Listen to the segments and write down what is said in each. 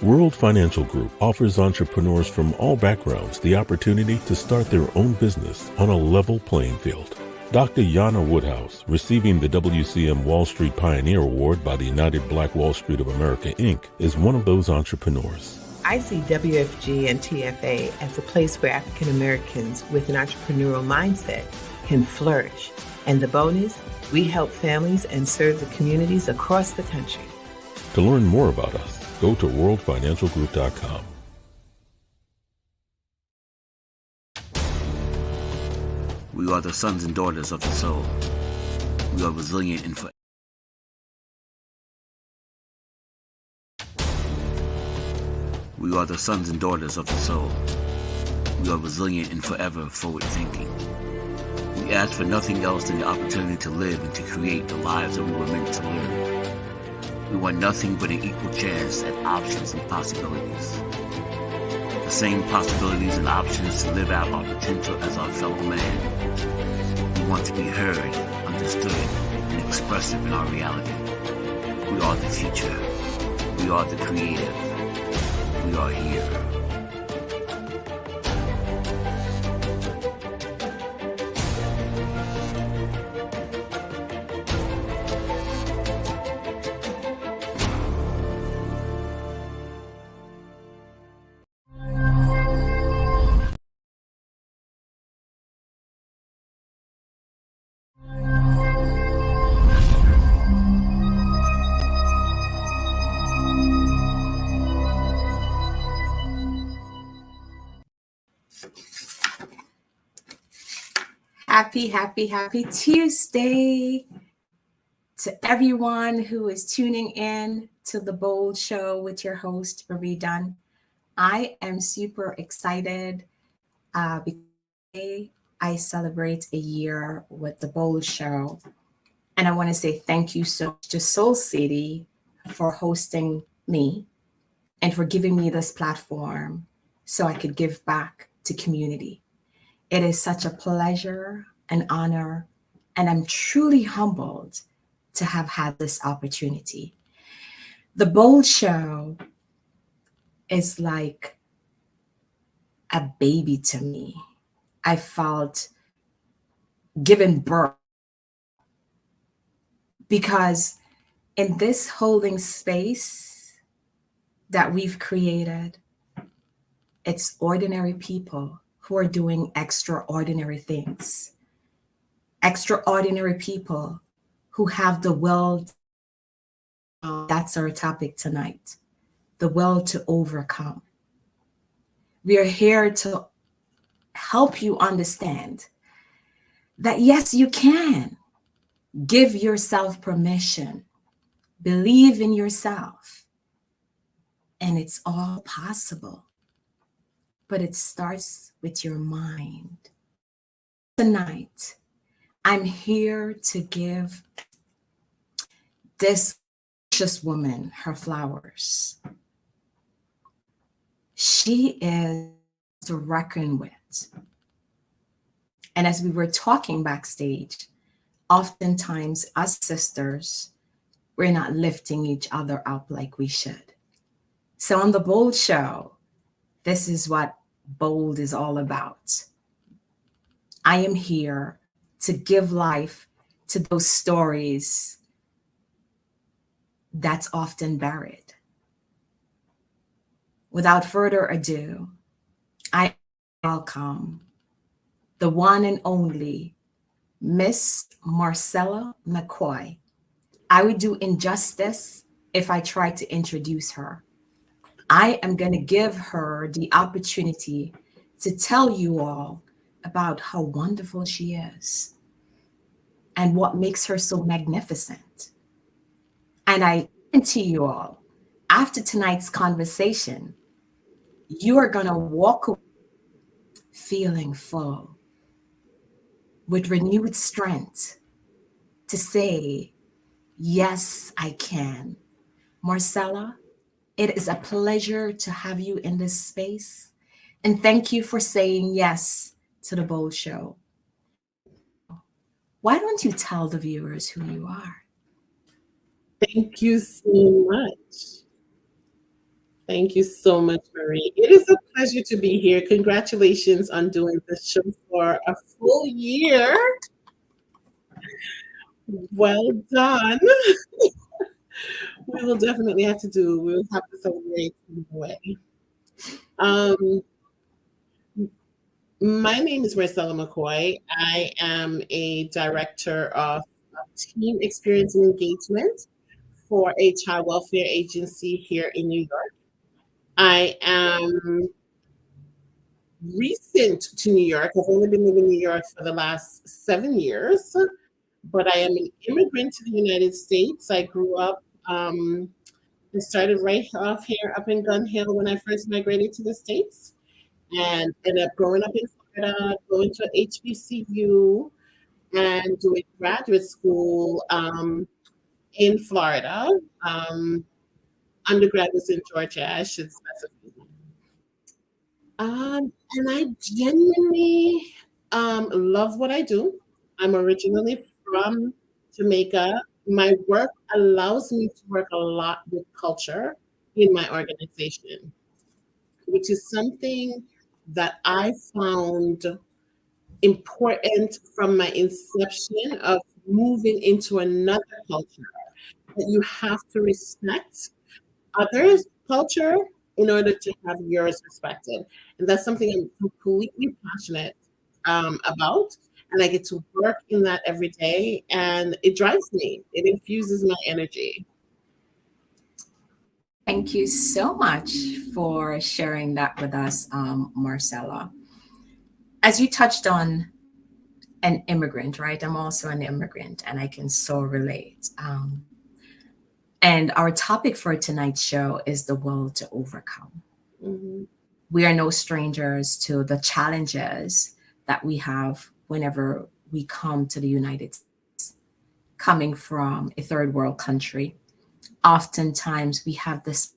World Financial Group offers entrepreneurs from all backgrounds the opportunity to start their own business on a level playing field. Dr. Yana Woodhouse, receiving the WCM Wall Street Pioneer Award by the United Black Wall Street of America, Inc., is one of those entrepreneurs. I see WFG and TFA as a place where African Americans with an entrepreneurial mindset can flourish. And the bonus, we help families and serve the communities across the country. To learn more about us, go to worldfinancialgroup.com. We are the sons and daughters of the soul. We are resilient and forever. We are the sons and daughters of the soul. We are resilient and forever forward thinking. We ask for nothing else than the opportunity to live and to create the lives that we were meant to live. We want nothing but an equal chance at options and possibilities. The same possibilities and options to live out our potential as our fellow man. We want to be heard, understood, and expressive in our reality. We are the future. We are the creative. We are here. Happy Tuesday to everyone who is tuning in to The Bold Show with your host, Marie Dunn. I am super excited because I celebrate a year with The Bold Show. And I want to say thank you so much to Soul City for hosting me and for giving me this platform so I could give back to community. It is such a pleasure, an honor, and I'm truly humbled to have had this opportunity. The Bold Show is like a baby to me. I felt given birth because in this holding space that we've created, it's ordinary people who are doing extraordinary things. Extraordinary people who have the will. That's our topic tonight, the will to overcome. We are here to help you understand that yes, you can. Give yourself permission. Believe in yourself. And it's all possible. But it starts with your mind. Tonight, I'm here to give this precious woman her flowers. She is to reckon with. And as we were talking backstage, oftentimes us sisters, we're not lifting each other up like we should. So on The Bold Show, this is what bold is all about. I am here to give life to those stories that's often buried. Without further ado, I welcome the one and only Miss Marcella McKoy. I would do injustice if I tried to introduce her. I am going to give her the opportunity to tell you all about how wonderful she is and what makes her so magnificent. And I guarantee you all, after tonight's conversation, you are going to walk away feeling full with renewed strength to say, yes, I can. Marcella, it is a pleasure to have you in this space. And thank you for saying yes to The Bold Show. Why don't you tell the viewers who you are? Thank you so much. Thank you so much, Marie. It is a pleasure to be here. Congratulations on doing this show for a full year. Well done. We will definitely have to do. We will have to celebrate in a way. Um, my name is Marcella McKoy. I am a director of team experience and engagement for a child welfare agency here in New York. I am recent to New York. I've only been living in New York for the last 7 years, but I am an immigrant to the United States. I grew up, I started right off here up in Gun Hill when I first migrated to the States and ended up growing up in Florida, going to HBCU and doing graduate school in Florida. Um, Undergrad was in Georgia, I should specify. And I genuinely love what I do. I'm originally from Jamaica. My work allows me to work a lot with culture in my organization, which is something that I found important from my inception of moving into another culture, that you have to respect others' culture in order to have yours respected. And that's something I'm completely passionate about. And I get to work in that every day. And it drives me, it infuses my energy. Thank you so much for sharing that with us, Marcella. As you touched on an immigrant, right? I'm also an immigrant and I can so relate. And our topic for tonight's show is the will to overcome. Mhm. We are no strangers to the challenges that we have whenever we come to the United States. Coming from a third world country, oftentimes we have this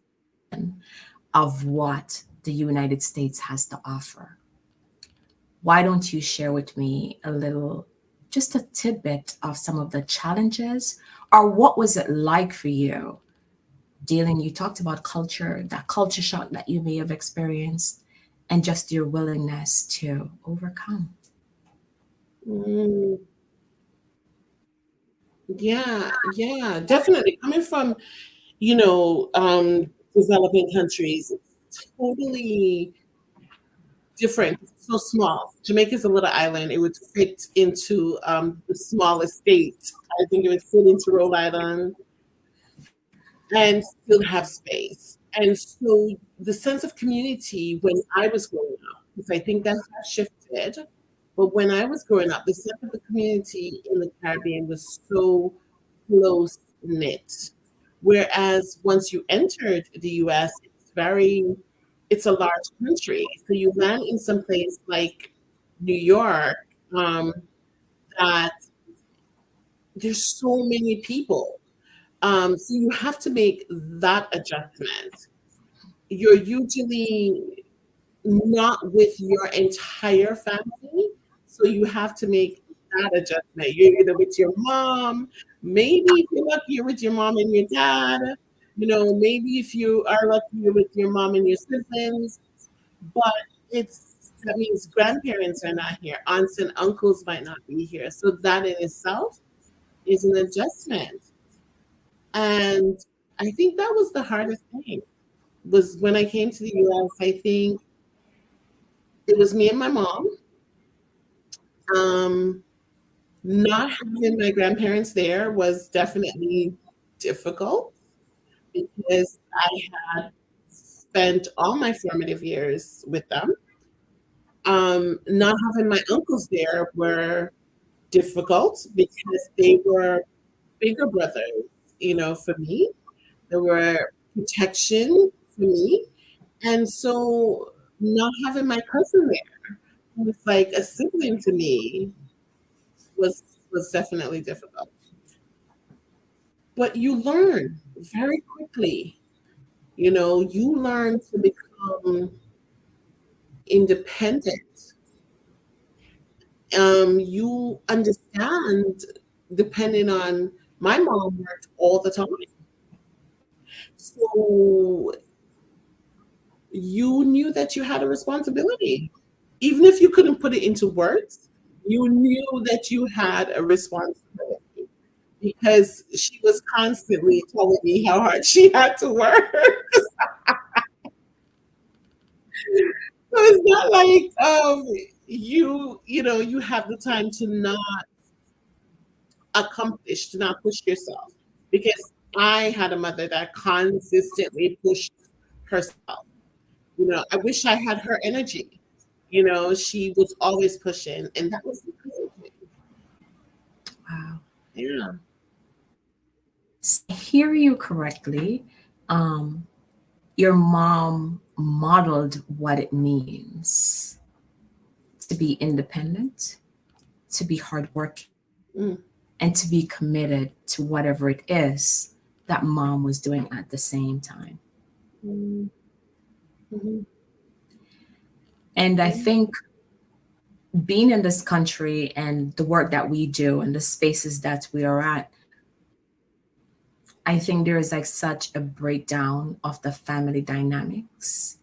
of what the United States has to offer. Why don't you share with me a little, just a tidbit of some of the challenges, or what was it like for you dealing? You talked about culture, that culture shock that you may have experienced, and just your willingness to overcome. Mm, yeah, definitely. Coming from, developing countries, it's totally different. It's so small. Jamaica's a little island. It would fit into the smallest state. I think it would fit into Rhode Island and still have space. And so the sense of community when I was growing up, because I think that has shifted, but when I was growing up, the sense of the community in the Caribbean was so close knit. Whereas once you entered the US, it's a large country. So you land in some place like New York, um, that there's so many people. So you have to make that adjustment. You're usually not with your entire family, so you have to make that adjustment. You're either with your mom, maybe if you're lucky, you're with your mom and your dad. Maybe if you are lucky, you're with your mom and your siblings. But that means grandparents are not here, aunts and uncles might not be here. So that in itself is an adjustment. And I think that was the hardest thing, was when I came to the US. I think it was me and my mom. Um, Not having my grandparents there was definitely difficult because I had spent all my formative years with them. Not having my uncles there were difficult because they were bigger brothers, for me. They were protection for me. And so not having my cousin there, who was like a sibling to me, was definitely difficult. But you learn very quickly. You learn to become independent. You understand, depending on, my mom worked all the time. So that you had a responsibility. Even if you couldn't put it into words, you knew that you had a responsibility because she was constantly telling me how hard she had to work. So it's not like you have the time to not accomplish, to not push yourself. Because I had a mother that consistently pushed herself. I wish I had her energy. She was always pushing, and that was encouraging. Wow. Yeah. I hear you correctly. Um, your mom modeled what it means to be independent, to be hardworking, Mm. and to be committed to whatever it is that mom was doing at the same time. Mm. Mhm. And I think being in this country and the work that we do and the spaces that we are at, I think there is like such a breakdown of the family dynamics.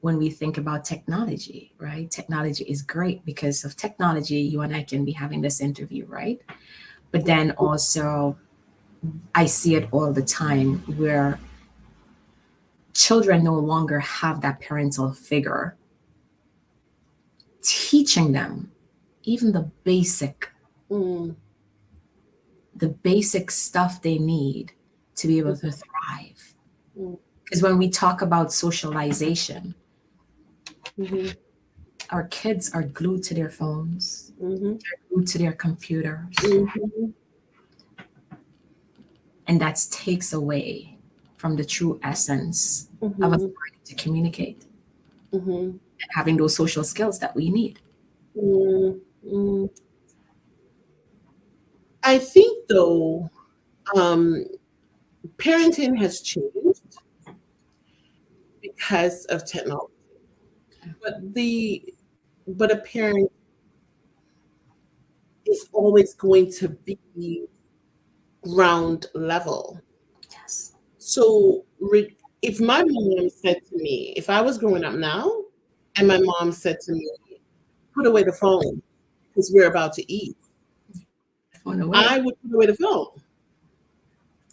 When we think about technology, right? Technology is great because of technology. You and I can be having this interview, right? But then also, I see it all the time where children no longer have that parental figure teaching them even Mm. the basic stuff they need to be able to thrive. Mm. Because when we talk about socialization, Mhm. our kids are glued to their phones, Mhm. glued to their computers, Mhm. and that takes away from the true essence of us Mhm. learning to communicate Mhm. and having those social skills that we need. Mm. Mm. I think though, um, parenting has changed because of technology. But a parent is always going to be ground level. Yes. So if my mom said to me, if I was growing up now, and my mom said to me, put away the phone because we're about to eat, Phone I away. would put away the phone.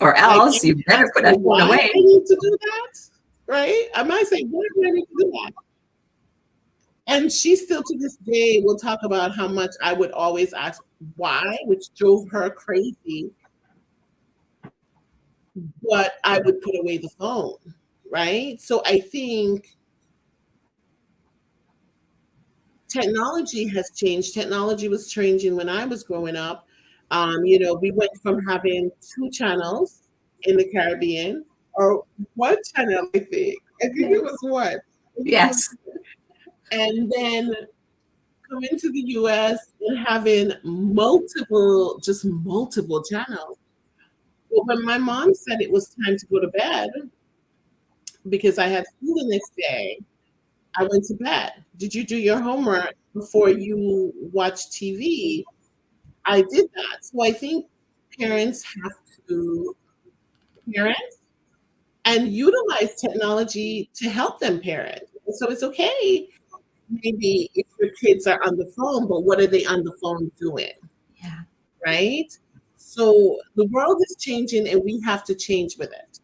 Or Like, else I would you better ask put her that phone why away. I need to do that, right? I might say, why do I need to do that? And she still to this day will talk about how much I would always ask why, which drove her crazy. But I would put away the phone, right? So I think technology has changed. Technology was changing when I was growing up. We went from having two channels in the Caribbean, or one channel, I think. I think it was one. Yes. And then coming to the US and having just multiple channels. Well, when my mom said it was time to go to bed because I had school the next day, I went to bed. Did you do your homework before you watch TV? I did that. So I think parents have to parent and utilize technology to help them parent. So it's okay, maybe if your kids are on the phone, but what are they on the phone doing? Yeah. Right? So the world is changing and we have to change with it.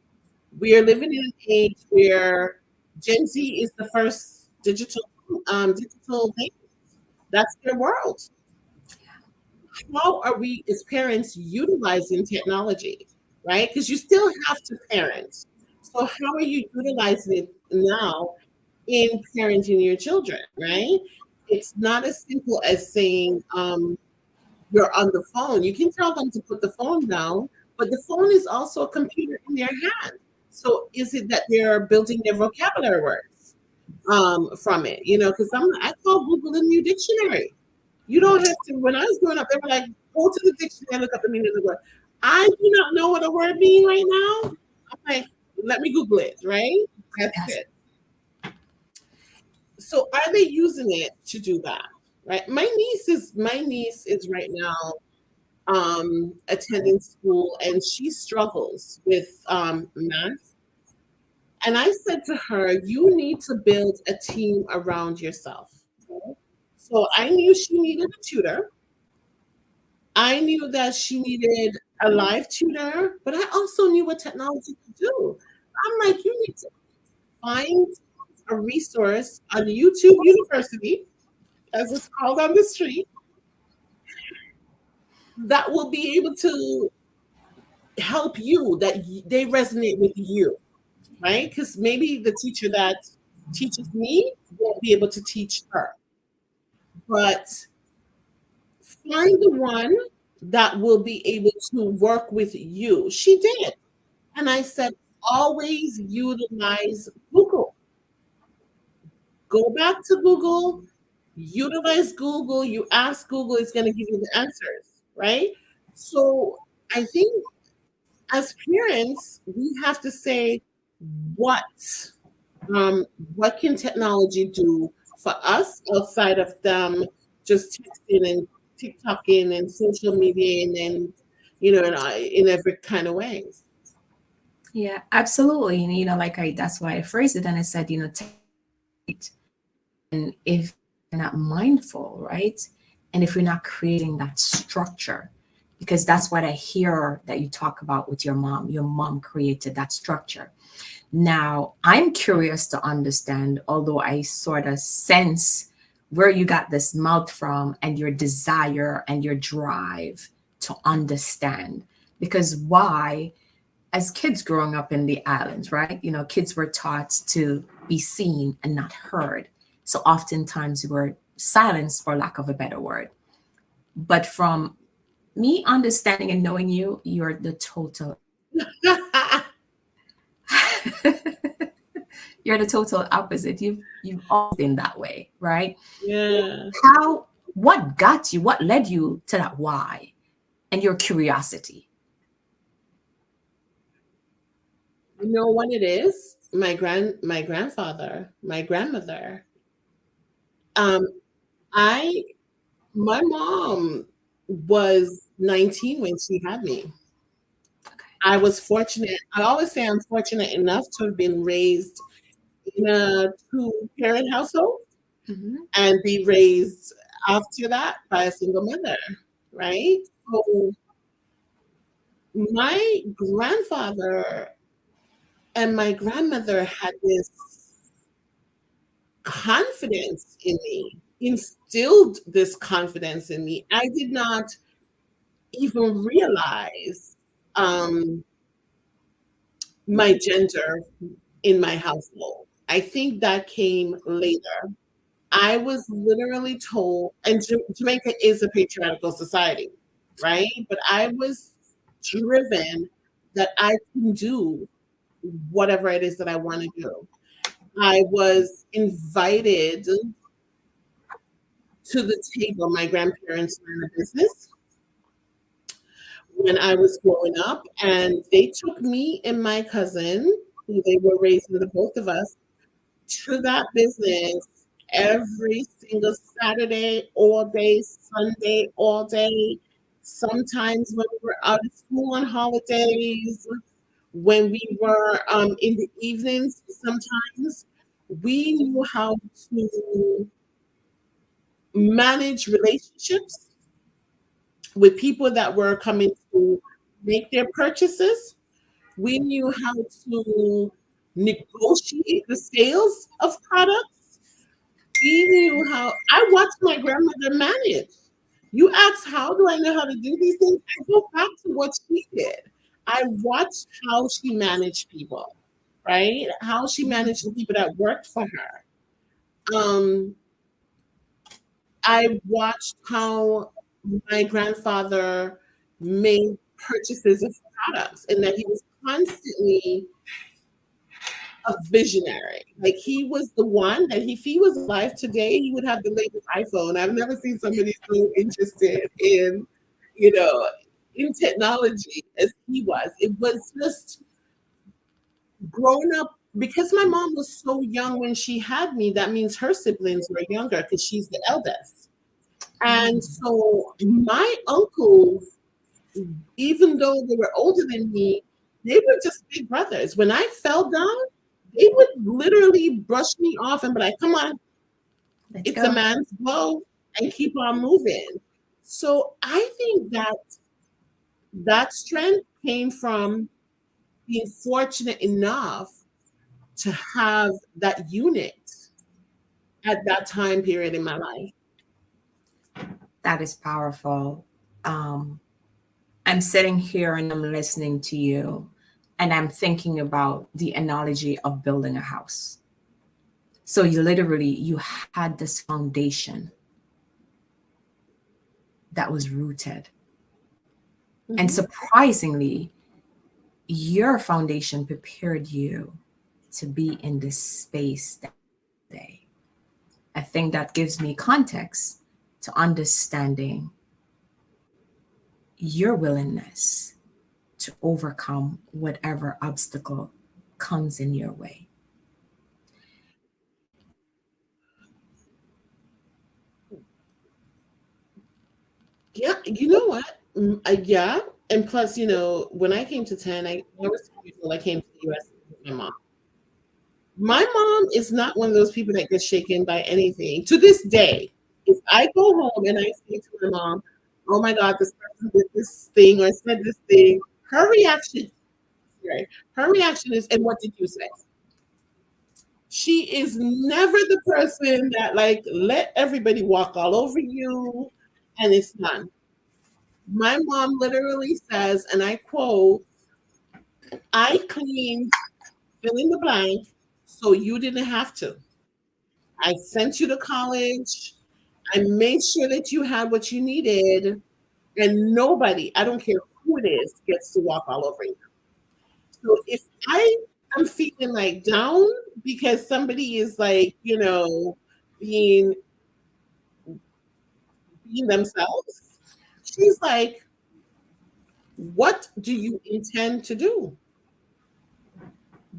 We are living in an age where Gen Z is the first digital thing. That's their world. How are we as parents utilizing technology, right? Because you still have to parent. So how are you utilizing it now in parenting your children, right? It's not as simple as saying you're on the phone. You can tell them to put the phone down, but the phone is also a computer in their hand. So is it that they're building their vocabulary words from it? Because I call Google a new dictionary. You don't have to. When I was growing up, they were like, go to the dictionary and look up the meaning of the word. I do not know what a word means right now. I'm like, let me Google it, right? That's Yes. it. So are they using it to do that? Right. My niece is right now attending school and she struggles with math And I said to her, you need to build a team around yourself. So I knew she needed a tutor. I knew that she needed a live tutor, but I also knew what technology could do. I'm like, you need to find a resource on YouTube University, as it's called on the street, that will be able to help you, that they resonate with you, right? Because maybe the teacher that teaches me won't be able to teach her, but find the one that will be able to work with you. She did. And I said, always utilize Google. Go back to Google, utilize Google. You ask Google, it's going to give you the answers, right? So I think as parents, we have to say, what what can technology do for us outside of them just texting and TikToking and social media and in every kind of ways. Yeah, absolutely. And like that's why I phrased it and I said, and if you're not mindful, right? And if you're not creating that structure, because that's what I hear that you talk about with your mom. Your mom created that structure. Now, I'm curious to understand, although I sort of sense where you got this mouth from and your desire and your drive to understand. Because why, as kids growing up in the islands, right? Kids were taught to be seen and not heard. So oftentimes we're silenced, for lack of a better word. But from me understanding and knowing you, you're the total you're the total opposite. You've always been that way, right? Yeah. What led you to that why and your curiosity? You know what it is? My grandfather, my grandmother. Um, I My mom was 19 when she had me. I was fortunate. I always say I'm fortunate enough to have been raised in a two-parent household Mhm. and be raised after that by a single mother, right? So my grandfather and my grandmother had this confidence in me, instilled this confidence in me. I did not even realize um, my gender in my household. I think that came later. I was literally told, and Jamaica is a patriarchal society, right? But I was driven that I can do whatever it is that I want to do. I was invited to the table. My grandparents were in a business when I was growing up, and they took me and my cousin, who they were raising the both of us, to that business every single Saturday, all day, Sunday, all day. Sometimes when we were out of school on holidays, when we were in the evenings, sometimes we knew how to manage relationships with people that were coming to make their purchases. We knew how to negotiate the sales of products. We knew how. I watched my grandmother manage. You ask, how do I know how to do these things? I go back to what she did. I watched how she managed people, right? How she managed the people that worked for her. Um, I watched how my grandfather made purchases of products and that he was constantly a visionary. Like he was the one that if he was alive today, he would have the latest iPhone. I've never seen somebody so interested you know, in technology as he was. It was just growing up because my mom was so young when she had me. That means her siblings were younger because she's the eldest. And so my uncles, even though they were older than me, they were just big brothers. When I fell down, literally brush me off and be like, come on, Let's it's a go. man's blow, and keep on moving. So I think that that strength came from being fortunate enough to have that unit at that time period in my life. That is powerful. Um, I'm sitting here and I'm listening to you, and I'm thinking about the analogy of building a house. So you had this foundation that was rooted. And Mhm. surprisingly, your foundation prepared you to be in this space today. I think that gives me context to understanding your willingness to overcome whatever obstacle comes in your way. Yeah, you know what? Yeah, and plus, when I came to 10, I was 10 years old. I came to the U.S. with my mom. My mom is not one of those people that gets shaken by anything. To this day, if I go home and I say to my mom, "Oh my God, this person did this thing or said this thing," her reaction, right? Her reaction is, "And what did you say?" She is never the person that like let everybody walk all over you, and it's done. My mom literally says, and I quote, "I cleaned fill in the blank so you didn't have to. I sent you to college. I made sure that you had what you needed, and nobody, I don't care who it is, gets to walk all over you." So if I am feeling like down because somebody is like, being being themselves, she's like, "What do you intend to do?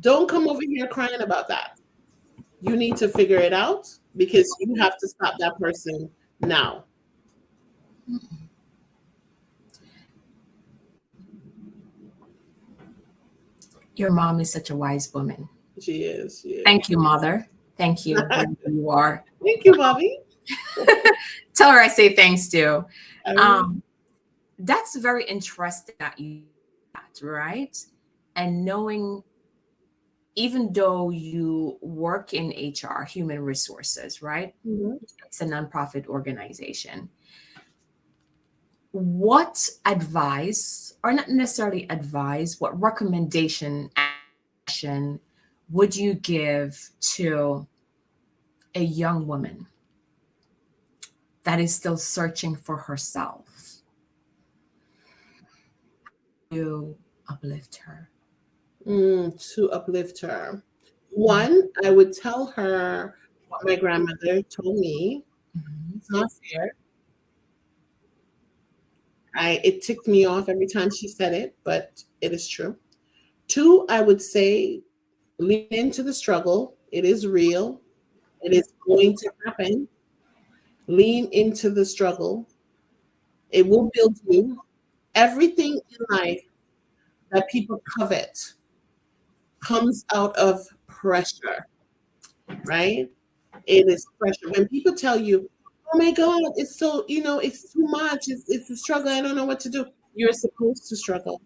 Don't come over here crying about that. You need to figure it out because you have to stop that person now." Your mom is such a wise woman. She is. She Thank is. you, mother. Thank you, wherever you are. Thank you, Bobby. Tell her I say thanks too. I will. Um, that's very interesting that you that, right? And knowing, even though you work in HR, human resources, right? Mhm. It's a nonprofit organization. What advice, or not necessarily advice, what recommendation action would you give to a young woman that is still searching for herself? You uplift her. To uplift her. One, I would tell her what my grandmother told me. Mhm. It's not fair. It ticked me off every time she said it, but it is true. Two, I would say lean into the struggle. It is real. It is going to happen. Lean into the struggle. It will build you. Everything in life that people covet comes out of pressure, right? It is pressure. When people tell you, "Oh my God, it's so, it's too much. It's a struggle. I don't know what to do." You're supposed to struggle.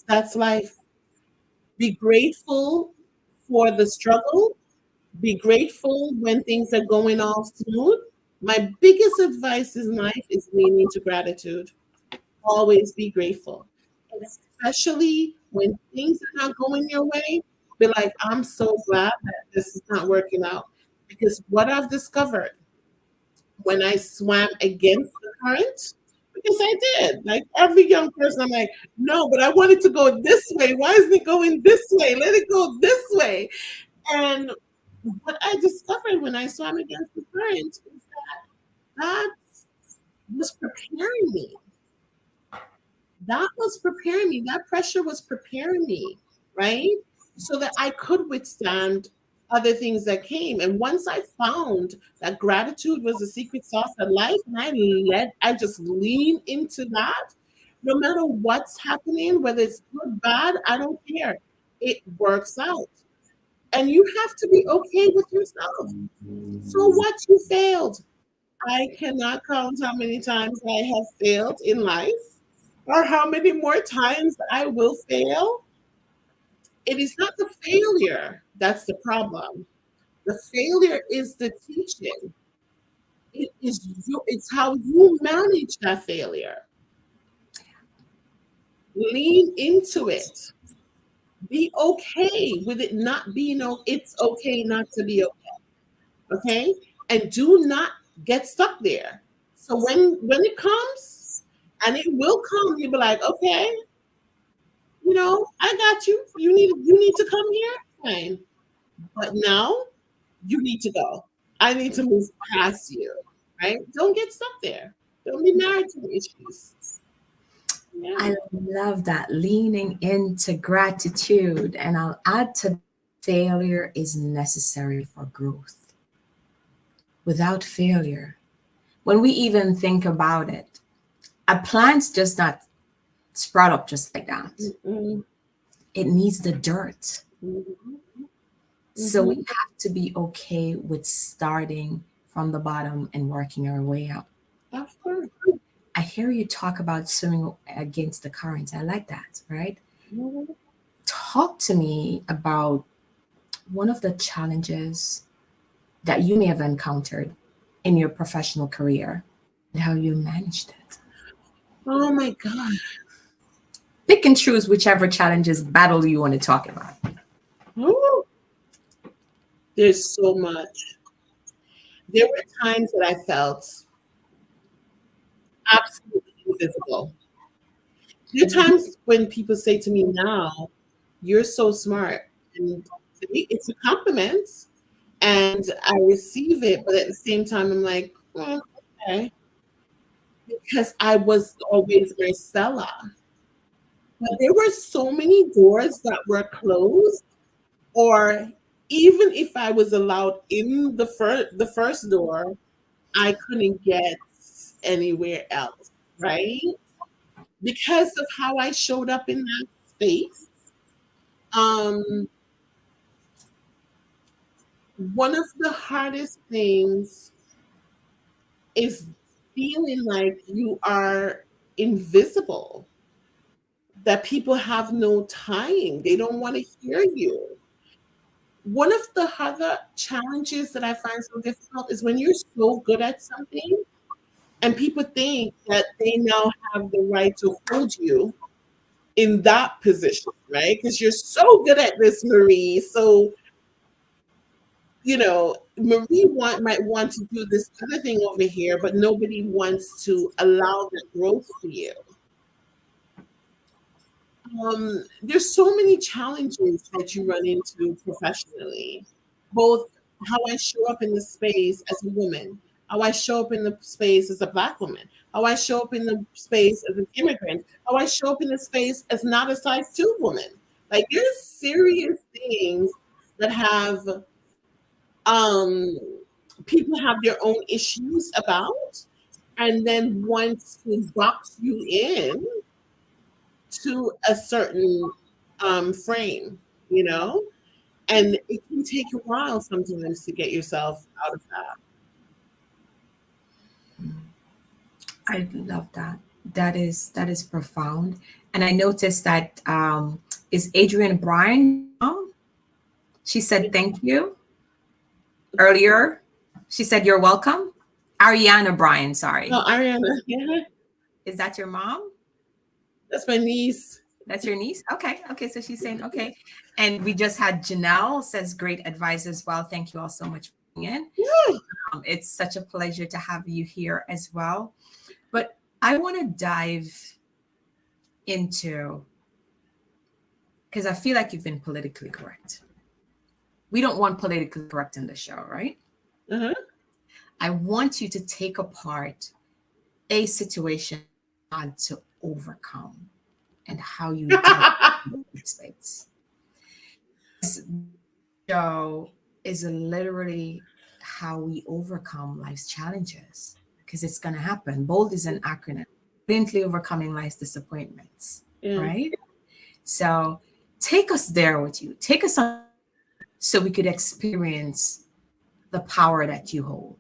That's life. Be grateful for the struggle. Be grateful when things are going all smooth. My biggest advice in life is lean into gratitude. Always be grateful, especially when things are not going your way. Be like, "I'm so glad that this is not working out." Because what I've discovered when I swam against the current, because I did, like every young person, I'm like, "No, but I want it to go this way. Why isn't it going this way? Let it go this way." And what I discovered when I swam against the current is that was preparing me. That was preparing me. That pressure was preparing me, right? So that I could withstand other things that came. And once I found that gratitude was the secret sauce of life, and I just lean into that, no matter what's happening, whether it's good, bad, I don't care. It works out. And you have to be okay with yourself. So what? You failed. I cannot count how many times I have failed in life or how many more times I will fail. It is not the failure that's the problem. The failure is the teaching. It's how you manage that failure. Lean into it. Be okay with it not being okay. It's okay not to be okay. Okay? And do not get stuck there. So when it comes, and it will come, you'll be like, okay, I got you. You need to come here, fine. But now you need to go. I need to move past you. Right? Don't get stuck there. Don't be married to the issues. Yeah. I love that, leaning into gratitude. And I'll add to, failure is necessary for growth. Without failure, when we even think about it, a plant does not sprout up just like that. Mm-hmm. It needs the dirt. Mm-hmm. So we have to be okay with starting from the bottom and working our way up. Of course. I hear you talk about swimming against the current. I like that, right? Mhm. Talk to me about one of the challenges that you may have encountered in your professional career and how you managed it. Oh my God. Pick and choose whichever challenges, battle you want to talk about. Ooh, there's so much. There were times that I felt absolutely invisible. There are times when people say to me now, "You're so smart," and to me, it's a compliment, and I receive it. But at the same time, I'm like, "Oh, okay," because I was always Marcella. But there were so many doors that were closed, or even if I was allowed in the first door, I couldn't get anywhere else, right? Because of how I showed up in that space. Um, one of the hardest things is feeling like you are invisible, that people have no time. They don't want to hear you. One of the other challenges that I find so difficult is when you're so good at something and people think that they now have the right to hold you in that position, right? Because you're so good at this, Marie. So, Marie might want to do this other thing over here, but nobody wants to allow the growth for you. There's so many challenges that you run into professionally, both how I show up in the space as a woman, how I show up in the space as a Black woman, how I show up in the space as an immigrant, how I show up in the space as not a size 2 woman. Like, there's serious things that have um, people have their own issues about, and then want to box you in to a certain frame, you know? And it can take a while sometimes to get yourself out of that. I love that. That is profound. And I noticed that is Adrienne Bryan. She said thank you earlier. She said you're welcome. Ariana Bryan, sorry. Oh, Ariana, yeah, Is that your mom? that's my niece. That's your niece? Okay. Okay. So she's saying, okay. And we just had Janelle says great advice as well. Thank you all so much for being in. Yeah. It's such a pleasure to have you here as well. But I want to dive into, because I feel like you've been politically correct. We don't want politically correct in the show, right? Uh-huh. I want you to take apart a situation you had to overcome and how you dealt with the space. This show is literally how we overcome life's challenges, because it's going to happen. BOLD is an acronym, brilliantly overcoming life's disappointments, Yeah. right? So take us there with you. Take us on so we could experience the power that you hold.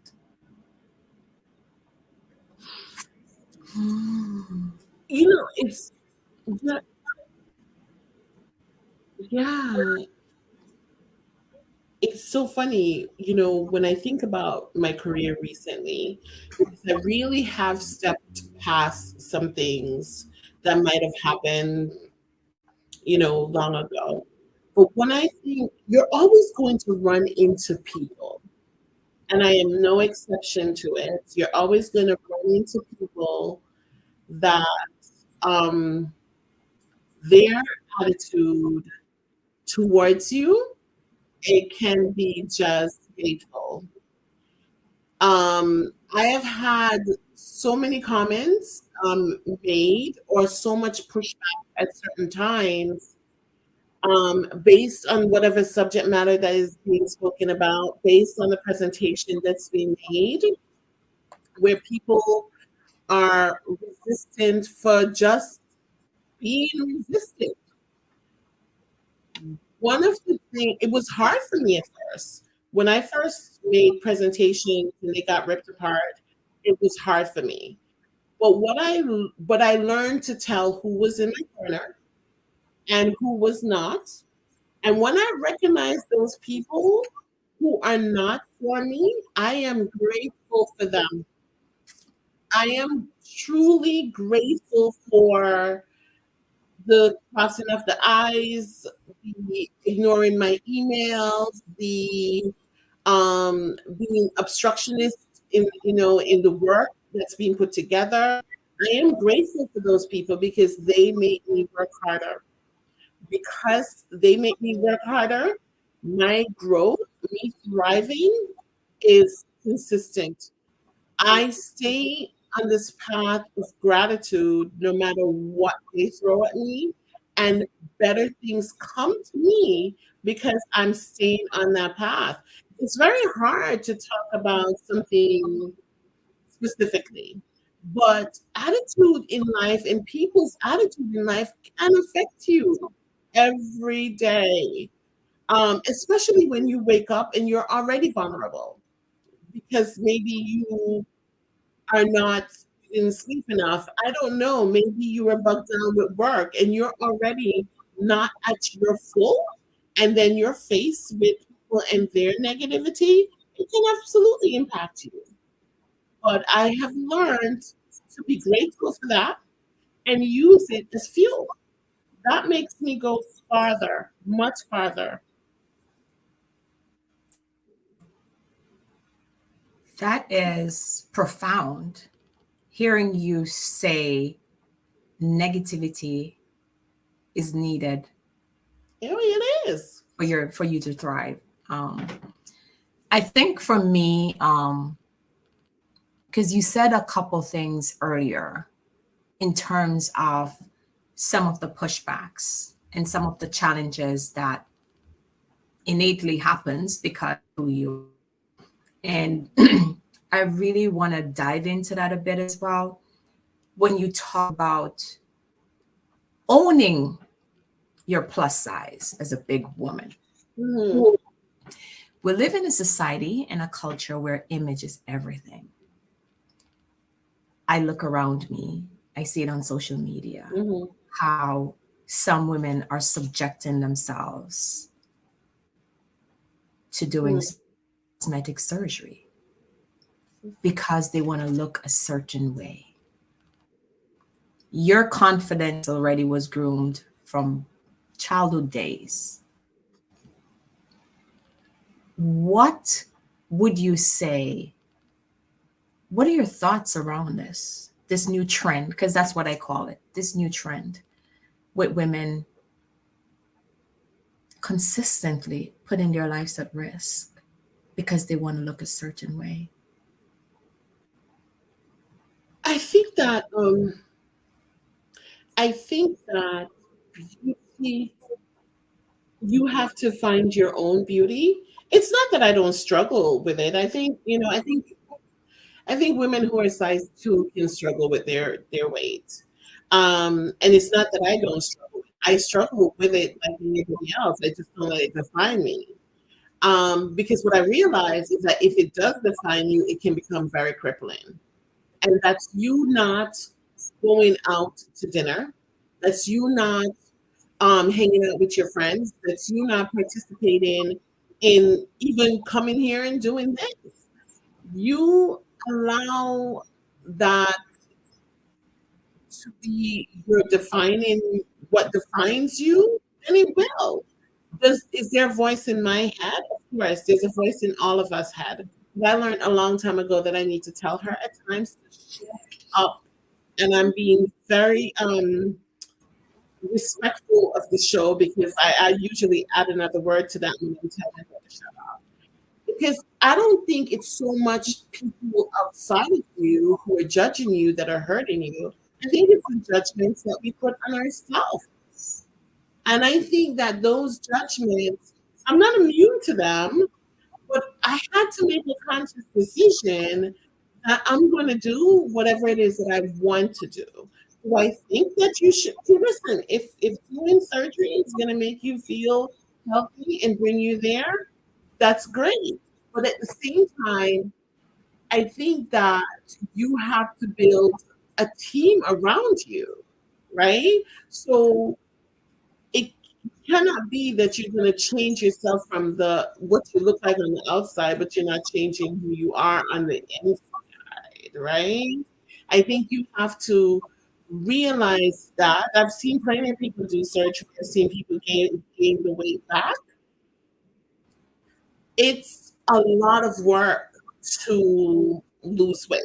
It's yeah, yeah, it's so funny, when I think about my career recently, because I really have stepped past some things that might have happened, long ago. But when I think you're always going to run into people, and I am no exception to it, you're always going to run into people that um, their attitude towards you, it can be just hateful. I have had so many comments made or so much pushback at certain times based on whatever subject matter that is being spoken about, based on the presentation that's being made, where people are resistant for just being resistant. One of the things, it was hard for me at first. When I first made presentations and they got ripped apart, it was hard for me. But I learned to tell who was in my corner and who was not. And when I recognize those people who are not for me, I am grateful for them. I am truly grateful for the crossing of the I's, the ignoring my emails, the being obstructionist in the work that's being put together. I am grateful for those people because they make me work harder. Because they make me work harder, my growth, me thriving is consistent. I stay on this path of gratitude no matter what they throw at me, and better things come to me because I'm staying on that path. It's very hard to talk about something specifically, but attitude in life and people's attitude in life can affect you every day, especially when you wake up and you're already vulnerable because maybe you are not in sleep enough. I don't know. Maybe you were bugged down with work and you're already not at your full, and then you're faced with people and their negativity. It can absolutely impact you. But I have learned to be grateful for that and use it as fuel. That makes me go farther, much farther. That is profound. Hearing you say negativity is needed Oh, it is. for you to thrive. Um, I think for me, because you said a couple things earlier in terms of some of the pushbacks and some of the challenges that innately happens because of who you are. And I really want to dive into that a bit as well. When you talk about owning your plus size as a big woman, Mhm. we live in a society and a culture where image is everything. I look around me, I see it on social media, Mhm. how some women are subjecting themselves to doing Mhm. cosmetic surgery because they want to look a certain way. Your confidence already was groomed from childhood days. What would you say? What are your thoughts around this new trend? Because that's what I call it, this new trend with women consistently putting their lives at risk because they want to look a certain way. I think that beauty, you have to find your own beauty. It's not that I don't struggle with it. I think women who are size 2 can struggle with their weight. And it's not that I don't struggle. I struggle with it like anybody else. I just don't let it define me. Because what I realized is that if it does define you, it can become very crippling. And that's you not going out to dinner. That's you not hanging out with your friends. That's you not participating in even coming here and doing this. You allow that to be your defining what defines you, then it will. Is there a voice in my head? Of course, there's a voice in all of us head. But I learned a long time ago that I need to tell her at times to shut up. And I'm being very respectful of the show because I usually add another word to that when I'm telling her to shut up. Because I don't think it's so much people outside of you who are judging you that are hurting you. I think it's the judgments that we put on ourselves. And I think that those judgments, I'm not immune to them, but I had to make a conscious decision that I'm going to do whatever it is that I want to do. Do I think that you should? Listen, if doing surgery is going to make you feel healthy and bring you there, that's great. But at the same time, I think that you have to build a team around you, right? So it cannot be that you're going to change yourself from the what you look like on the outside, but you're not changing who you are on the inside, right? I think you have to realize that. I've seen plenty of people do surgery. I've seen people gain the weight back. It's a lot of work to lose weight.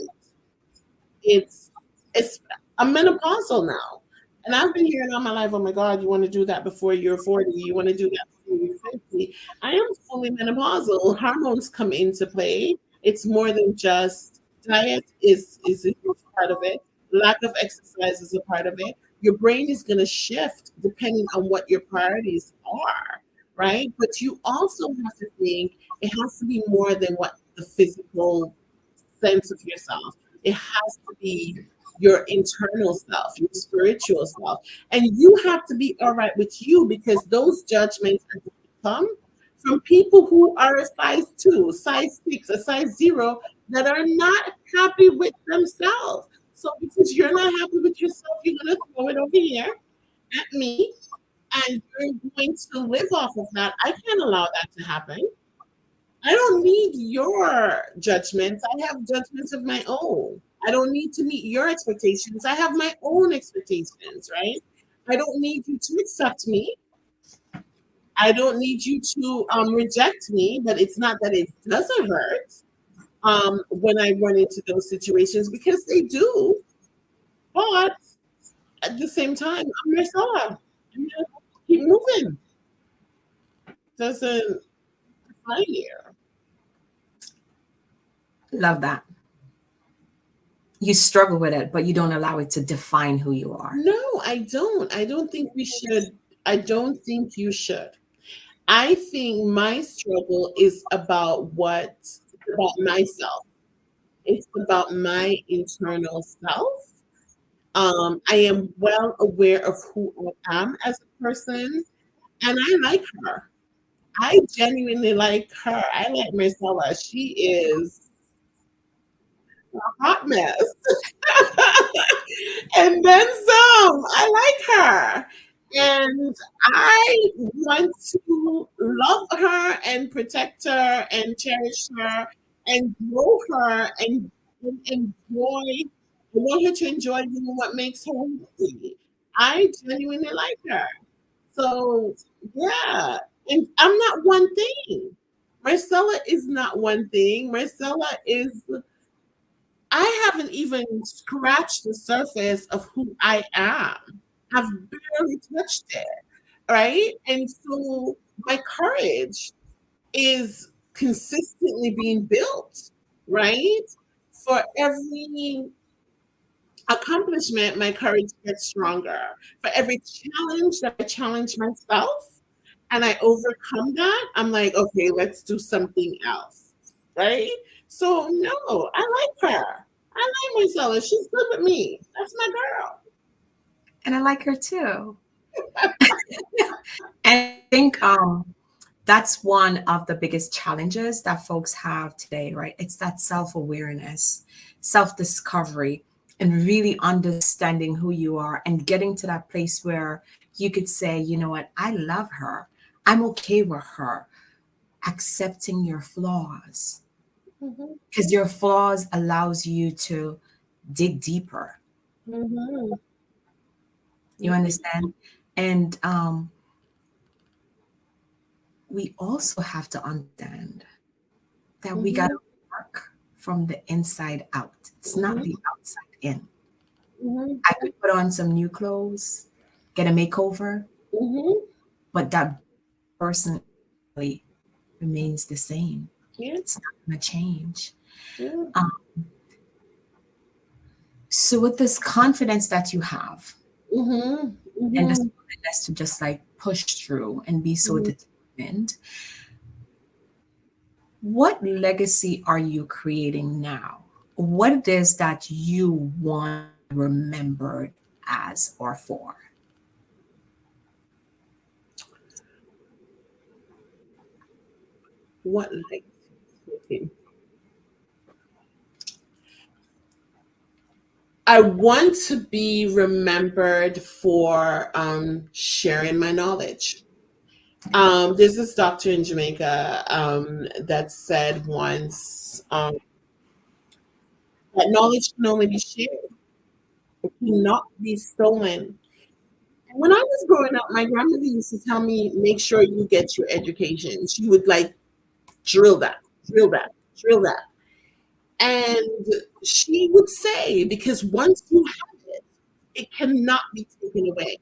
It's it's I'm menopausal now. And I've been hearing all my life, oh my God, you want to do that before you're 40, you want to do that before you're 50. I am fully menopausal. Hormones come into play. It's more than just diet is a huge part of it. Lack of exercise is a part of it. Your brain is going to shift depending on what your priorities are, right? But you also have to think it has to be more than what the physical sense of yourself. It has to be your internal self, your spiritual self. And you have to be all right with you because those judgments are going to come from people who are a size 2, size 6, a size 0 that are not happy with themselves. So because you're not happy with yourself, you're going to throw it over here at me and you're going to live off of that. I can't allow that to happen. I don't need your judgments. I have judgments of my own. I don't need to meet your expectations. I have my own expectations, right? I don't need you to accept me. I don't need you to reject me, but it's not that it doesn't hurt when I run into those situations because they do. But at the same time, I'm Marcella. I'm gonna keep moving. Doesn't define you. Love that. You struggle with it, but you don't allow it to define who you are. No, I don't. I don't think we should. I don't think you should. I think my struggle is about about myself. It's about my internal self. I am well aware of who I am as a person, and I like her. I genuinely like her. I like Marcella. She is a hot mess. And then some. I like her. And I want to love her and protect her and cherish her and grow her and enjoy. I want her to enjoy doing what makes her happy. I genuinely like her. So, yeah. And I'm not one thing. Marcella is not one thing. Marcella is I haven't even scratched the surface of who I am. I've barely touched it, right? And so my courage is consistently being built, right? For every accomplishment, my courage gets stronger. For every challenge that I challenge myself and I overcome that, I'm like, okay, let's do something else, right? So, no, I like her. I like Marcella. She's good with me. That's my girl. And I like her too. And I think That's one of the biggest challenges that folks have today, right? It's that self-awareness, self-discovery, and really understanding who you are and getting to that place where you could say, you know what, I love her. I'm okay with her. Accepting your flaws, Mhm. because your flaws allows you to dig deeper. Mhm. You Mhm. understand? And we also have to understand that we got Mhm. to work from the inside out. It's not Mhm. the outside in. Mhm. I could put on some new clothes, get a makeover, Mhm. but that person really remains the same. Yeah. It's not going to change. Yeah. Um, so, with this confidence that you have Mhm. and this Mhm. willingness to just like push through and be so Mhm. determined, what legacy are you creating now? What it is that you want remembered as or for? What like okay. I want to be remembered for sharing my knowledge. There's this doctor in Jamaica that said once that knowledge can only be shared, it cannot be stolen. And when I was growing up, my grandmother used to tell me, make sure you get your education. She would like drill that, drill that, drill that. And she would say, because once you have it, it cannot be taken away.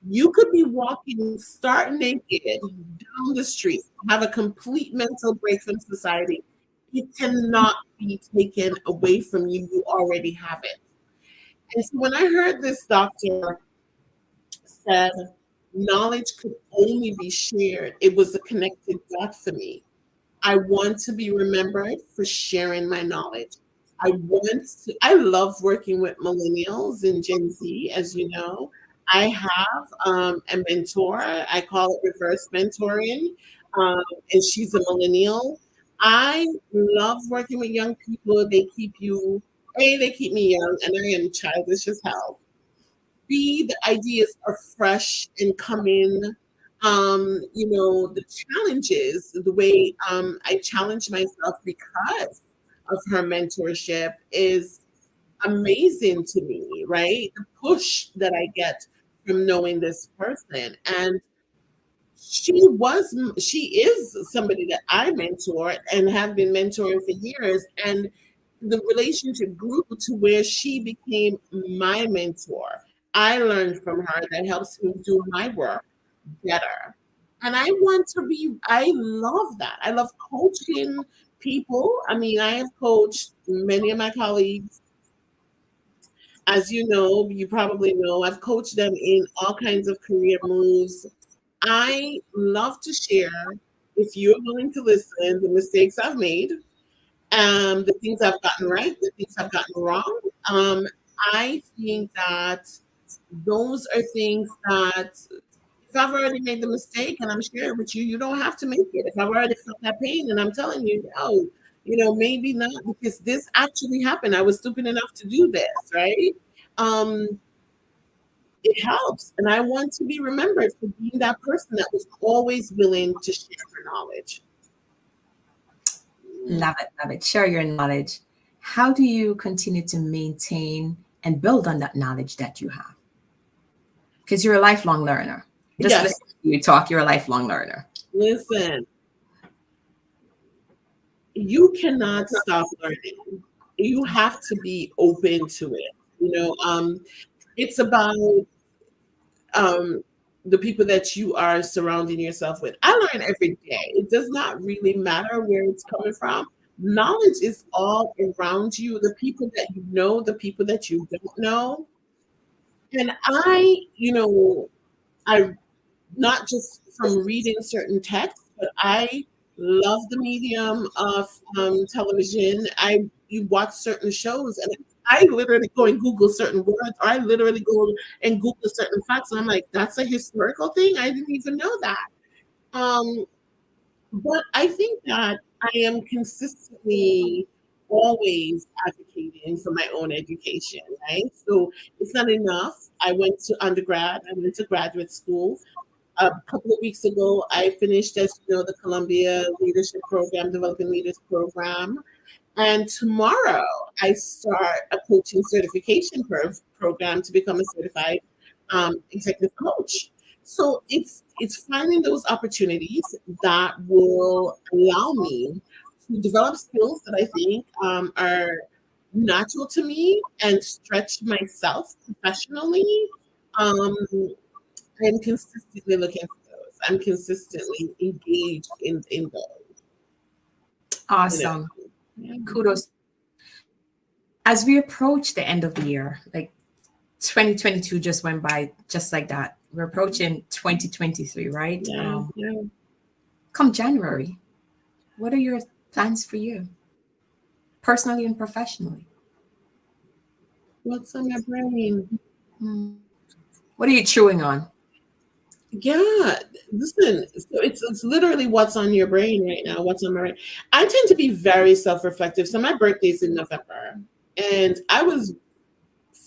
You could be walking stark naked down the street, have a complete mental break from society. It cannot be taken away from you. You already have it. And so when I heard this doctor said knowledge could only be shared, it was a connected dot for me. I want to be remembered for sharing my knowledge. I love working with millennials and Gen Z, as you know. I have a mentor, I call it reverse mentoring, um, and she's a millennial. I love working with young people. They keep me young, and I am childish as hell. B, the ideas are fresh and come in. The challenges, the way I challenge myself because of her mentorship is amazing to me, right? The push that I get from knowing this person. And she is somebody that I mentor and have been mentoring for years. And the relationship grew to where she became my mentor. I learned from her that helps me do my work better. And I love that. I love coaching people. I mean, I have coached many of my colleagues. As you know, you probably know, I've coached them in all kinds of career moves. I love to share, if you're willing to listen, the mistakes I've made, the things I've gotten right, the things I've gotten wrong. Um, I think that those are things that if I've already made the mistake and I'm sharing with you, you don't have to make it. If I've already felt that pain and I'm telling you, no, maybe not because this actually happened. I was stupid enough to do this, right? Um, it helps. And I want to be remembered for being that person that was always willing to share her knowledge. Mm. Love it, love it. Share your knowledge. How do you continue to maintain and build on that knowledge that you have? Because you're a lifelong learner. Just Yes, listen to you talk, you're a lifelong learner. listen, you cannot stop learning. You have to be open to it. It's about um, the people that you are surrounding yourself with. I learn every day. It does not really matter where it's coming from. Knowledge is all around you. The people that you know, the people that you don't know. And I not just from reading certain texts, but I love the medium of television. You watch certain shows, and I literally go and Google certain words, or I literally go and Google certain facts, and I'm like, that's a historical thing. I didn't even know that. Um, But I think that I am consistently always advocating for my own education, right? So it's not enough. I went to undergrad, I went to graduate school. A couple of weeks ago, I finished, as you know, the Columbia Leadership Program, Developing Leaders Program. And tomorrow, I start a coaching certification program to become a certified executive coach. So it's finding those opportunities that will allow me to develop skills that I think are natural to me and stretch myself professionally. Um, I'm consistently looking for those. I'm consistently engaged in those. You Awesome. know. Kudos. As we approach the end of the year, like 2022 just went by just like that. We're approaching 2023, right? Yeah, yeah. Come January, what are your plans for you, personally and professionally? What's on my brain? Hmm. What are you chewing on? Yeah, listen. So it's literally what's on your brain right now. What's on my brain? I tend to be very self-reflective. So my birthday's in November, and I was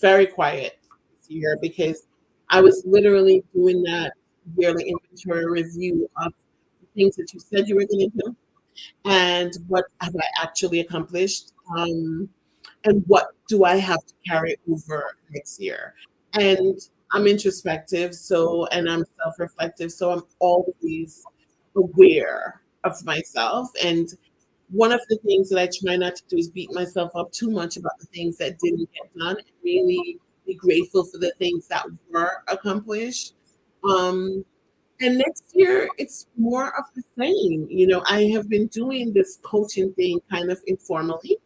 very quiet this year because I was literally doing that yearly inventory review of the things that you said you were going to do and what have I actually accomplished. And what do I have to carry over next year? And I'm introspective, so and I'm self-reflective, so I'm always aware of myself. And one of the things that I try not to do is beat myself up too much about the things that didn't get done and really be grateful for the things that were accomplished. Um, and next year, it's more of the same. You know, I have been doing this coaching thing kind of informally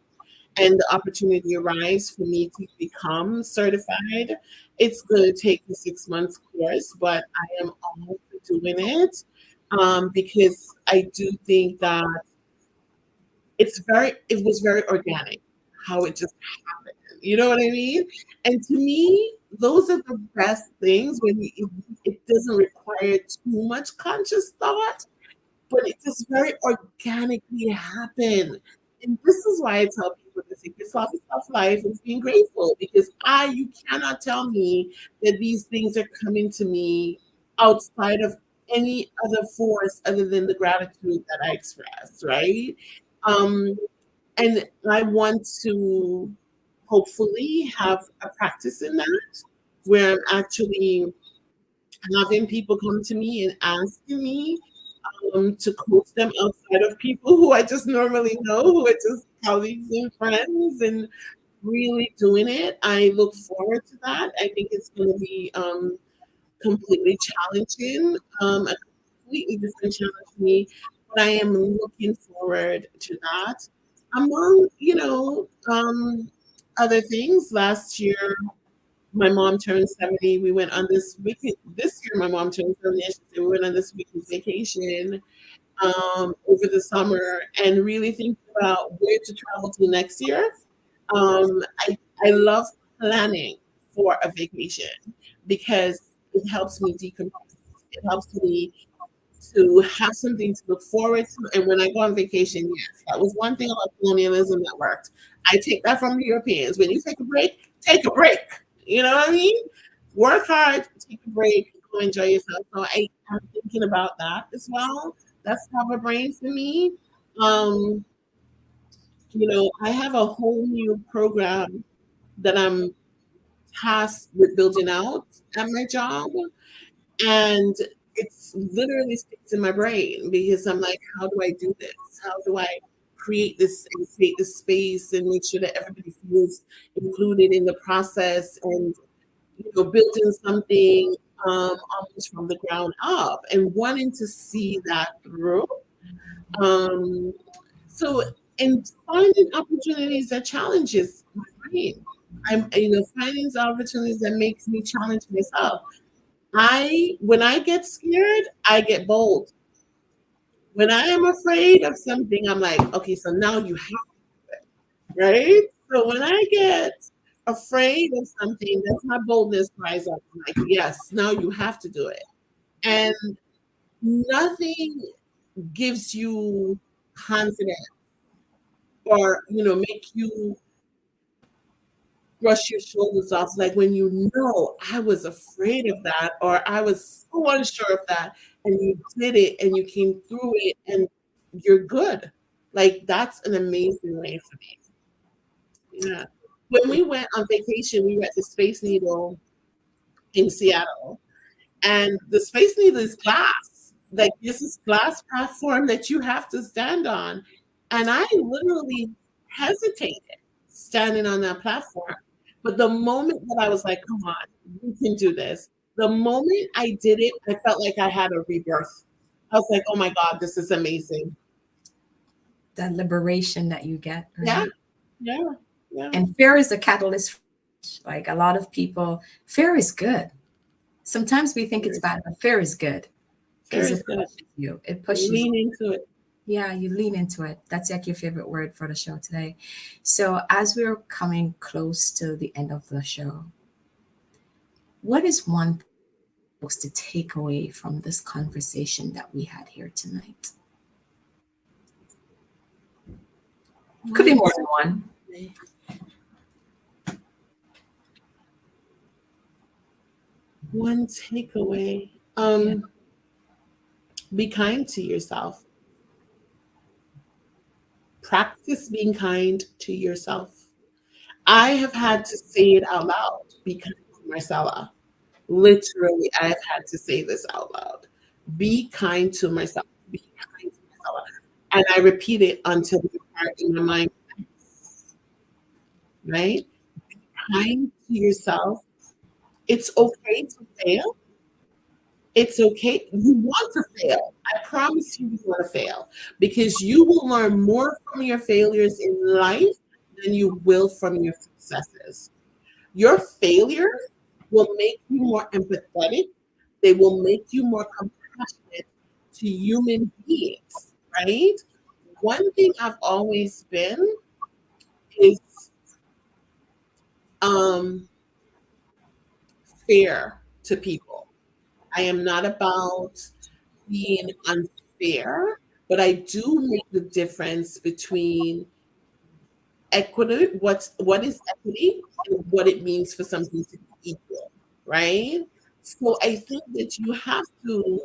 and the opportunity arises for me to become certified, it's going to take a 6 months course, but I am all for doing it because I do think that it was very organic how it just happened. You know what I mean? And to me, those are the best things when it doesn't require too much conscious thought but it just very organically happened. And this is why I tell people to take yourself a tough life and being grateful because you cannot tell me that these things are coming to me outside of any other force other than the gratitude that I express, right? Um, and I want to hopefully have a practice in that where I'm actually having people come to me and asking me to coach them outside of people who I just normally know, who are just colleagues and friends, and really doing it. I look forward to that. I think it's going to be completely challenging, a completely different challenge for me, but I am looking forward to that. Among, other things, last year my mom turned 70. We went on this weekend. This year, my mom turned 70. We went on this weekend vacation over the summer and really think about where to travel to next year. I love planning for a vacation because it helps me decompress. It helps me to have something to look forward to. And when I go on vacation, yes, that was one thing about colonialism that worked. I take that from the Europeans. When you take a break, take a break. You know what I mean? Work hard, take a break, go enjoy yourself. So I'm thinking about that as well. That's top of brain for me. Um, I have a whole new program that I'm tasked with building out at my job. And it's literally sticks in my brain because I'm like, how do I do this? How do I create this and create this space and make sure that everybody feels included in the process and building something almost from the ground up and wanting to see that through. Um, so in finding opportunities that challenges my brain, finding opportunities that makes me challenge myself. When I get scared, I get bold. When I am afraid of something, I'm like, okay, so now you have to, right? So when I get afraid of something, that's my boldness rise up. I'm like, yes, now you have to do it. And nothing. gives you confidence, or make you brush your shoulders off, like when you know I was afraid of that, or I was so unsure of that, and you did it and you came through it and you're good. Like that's an amazing way for me. Yeah. When we went on vacation, we were at the Space Needle in Seattle, and the Space Needle is glass. Like this is glass platform that you have to stand on. And I literally hesitated standing on that platform. But the moment that I was like, come on, you can do this. The moment I did it, I felt like I had a rebirth. I was like, oh my God, this is amazing. That liberation that you get, Yeah, right? yeah, yeah. And fear is a catalyst. Like a lot of people, fear is good. Sometimes we think it's Fear bad, but fear is good because is it good. pushes you. It pushes. Lean into it. Yeah, you lean into it. That's like your favorite word for the show today. So as we're coming close to the end of the show, what is one thing you're supposed to take away from this conversation that we had here tonight? Could be One more than one. One takeaway. Yeah. Be kind to yourself. Practice being kind to yourself. I have had to say it out loud. Be kind to Marcella. Literally, I have had to say this out loud. Be kind to myself. Be kind to Marcella. And I repeat it until the part in my mind, right? Kind to yourself. It's okay to fail. It's okay. You want to fail. I promise you want to fail because you will learn more from your failures in life than you will from your successes. Your failures will make you more empathetic. They will make you more compassionate to human beings, right? One thing I've always been is um, fair to people. I am not about being unfair, but I do make the difference between equity, what is equity and what it means for something to be equal, right? So I think that you have to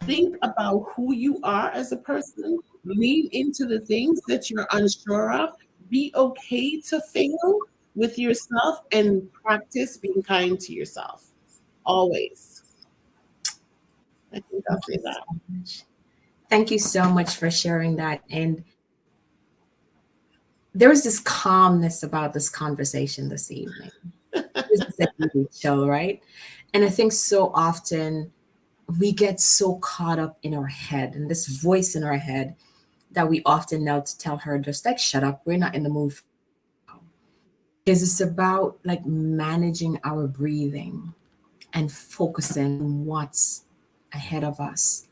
think about who you are as a person, lean into the things that you're unsure of, be okay to fail with yourself, and practice being kind to yourself always. I think I'll Thank say you that. so much. Thank you so much for sharing that. And there was this calmness about this conversation this evening. This is a TV show, right? And I think so often we get so caught up in our head and this voice in our head that we often know to tell her, just like, shut up, we're not in the mood. Because it's about like managing our breathing and focusing on what's ahead of us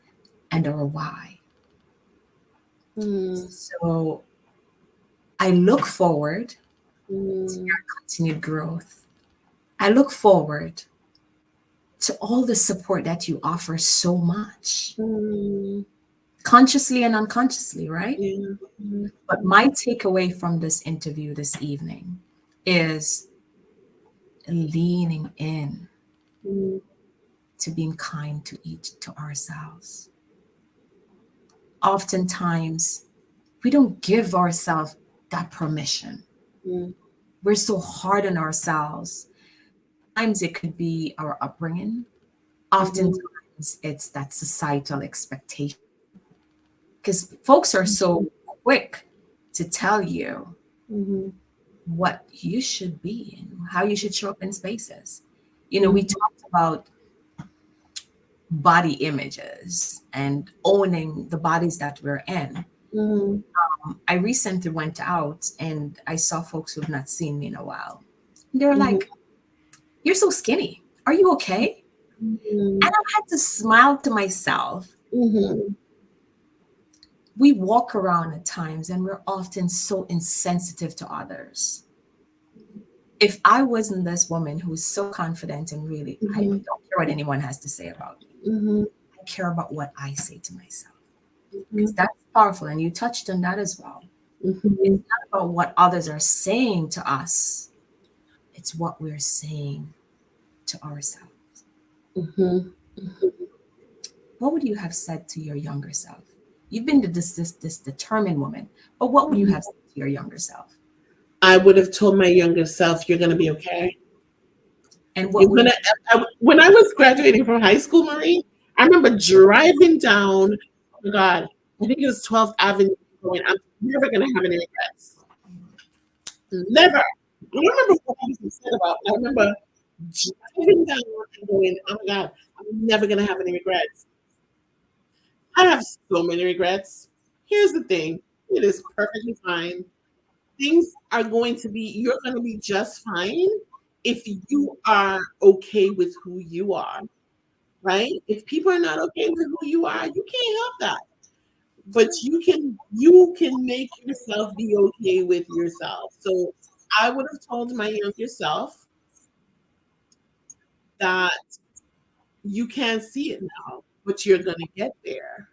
and our why. Mm, So I look forward to mm, your continued growth. I look forward to all the support that you offer so much, mm, consciously and unconsciously, right? yeah, But my takeaway from this interview this evening is leaning in mm, to being kind to ourselves. Oftentimes, we don't give ourselves that permission. mm, We're so hard on ourselves. Sometimes it could be our upbringing. mhm, Oftentimes, it's that societal expectation. Because folks are so quick to tell you mhm, what you should be and how you should show up in spaces. You know, we mhm, talked about body images and owning the bodies that we're in. mhm, I recently went out and I saw folks who've not seen me in a while. They were mhm, like, "You're so skinny. Are you okay?" And mhm, I had to smile to myself. mhm, We walk around at times and we're often so insensitive to others. If I wasn't this woman who's so confident and really, I mhm, don't care what anyone has to say about me. mhm, I care about what I say to myself. because that's powerful. And you touched on that as well. Mhm. It's not about what others are saying to us, it's what we're saying to ourselves. Mhm. What would you have said to your younger self? You've been this determined woman, but what would you have said to your younger self? I would have told my younger self, "You're gonna be okay. And what You're would gonna." you When I was graduating from high school, Marie, I remember driving down. Oh my God, I think it was 12th Avenue. Going, I'm never gonna have any regrets. Never. I don't remember what I was upset about. I remember driving down and going, "Oh my God, I'm never gonna have any regrets." I have so many regrets. Here's the thing: it is perfectly fine. Things are going to be, you're going to be just fine if you are okay with who you are, right? If people are not okay with who you are, you can't help that. But you can make yourself be okay with yourself. So I would have told my younger self that you can't see it now, but you're going to get there.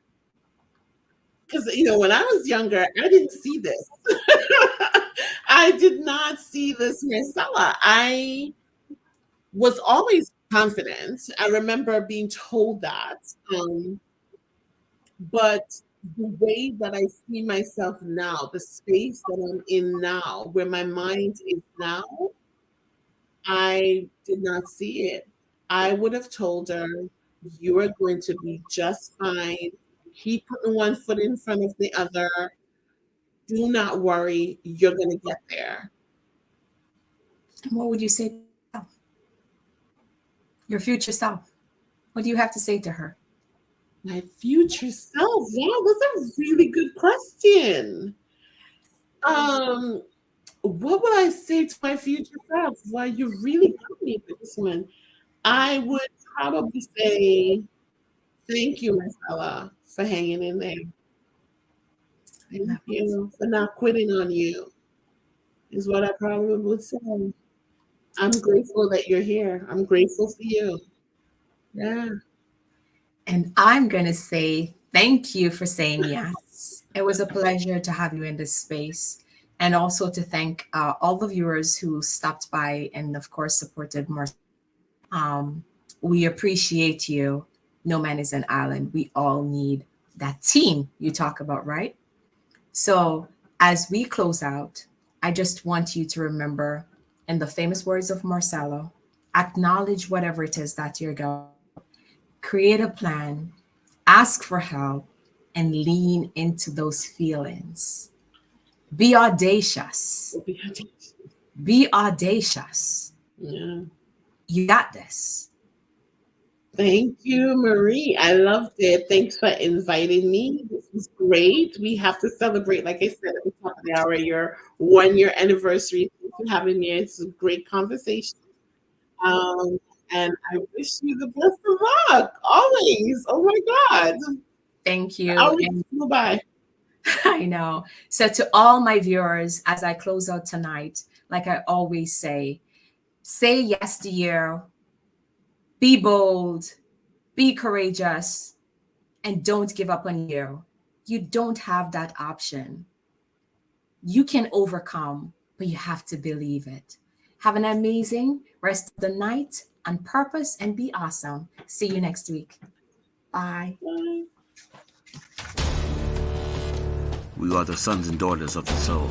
Because when I was younger, I didn't see this. I did not see this, Marcella. I was always confident. I remember being told that. But the way that I see myself now, the space that I'm in now, where my mind is now, I did not see it. I would have told her, "You are going to be just fine. Keep putting one foot in front of the other. Do not worry. You're going to get there." and what would you say to yourself? Your future self? What do you have to say to her? My future self. Wow, that's a really good question. Um, what would I say to my future self? Why you really got me with this one. I would probably say thank you, Marcella, for hanging in there. Thank you for not quitting on you, is what I probably would say. I'm grateful that you're here. I'm grateful for you. Yeah. And I'm going to say thank you for saying yes. It was a pleasure to have you in this space. And also to thank all the viewers who stopped by and, of course, supported Marcella. Um, we appreciate you. No man is an island. We all need that team you talk about, right? So, as we close out, I just want you to remember, in the famous words of Marcelo, acknowledge whatever it is that you're going, create a plan, ask for help, and lean into those feelings. Be audacious. Be audacious. Yeah. You got this. Thank you, Marie. I loved it. Thanks for inviting me. This was great. We have to celebrate, like I said at the top of the hour, your 1 year anniversary. Thanks for having me. It's a great conversation. Um, and I wish you the best of luck always. Oh my God. Thank The you. hours And flew by. I know. So, to all my viewers, as I close out tonight, like I always say yes to you, be bold, be courageous, and don't give up on you. You don't have that option. You can overcome, but you have to believe it. Have an amazing rest of the night on purpose and be awesome. See you next week. Bye. Bye. We are the sons and daughters of the soul.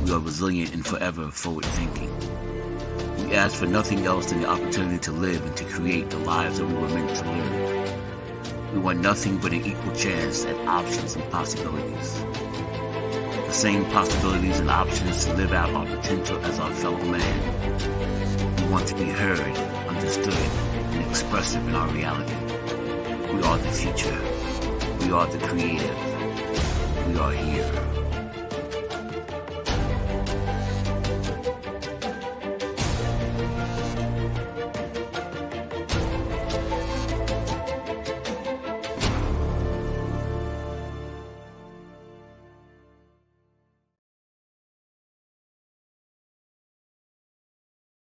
We are resilient and forever forward thinking. We ask for nothing else than the opportunity to live and to create the lives that we were meant to live. We want nothing but an equal chance at options and possibilities. The same possibilities and options to live out our potential as our fellow man. We want to be heard, understood, and expressive in our reality. We are the future. We are the creative. We are here.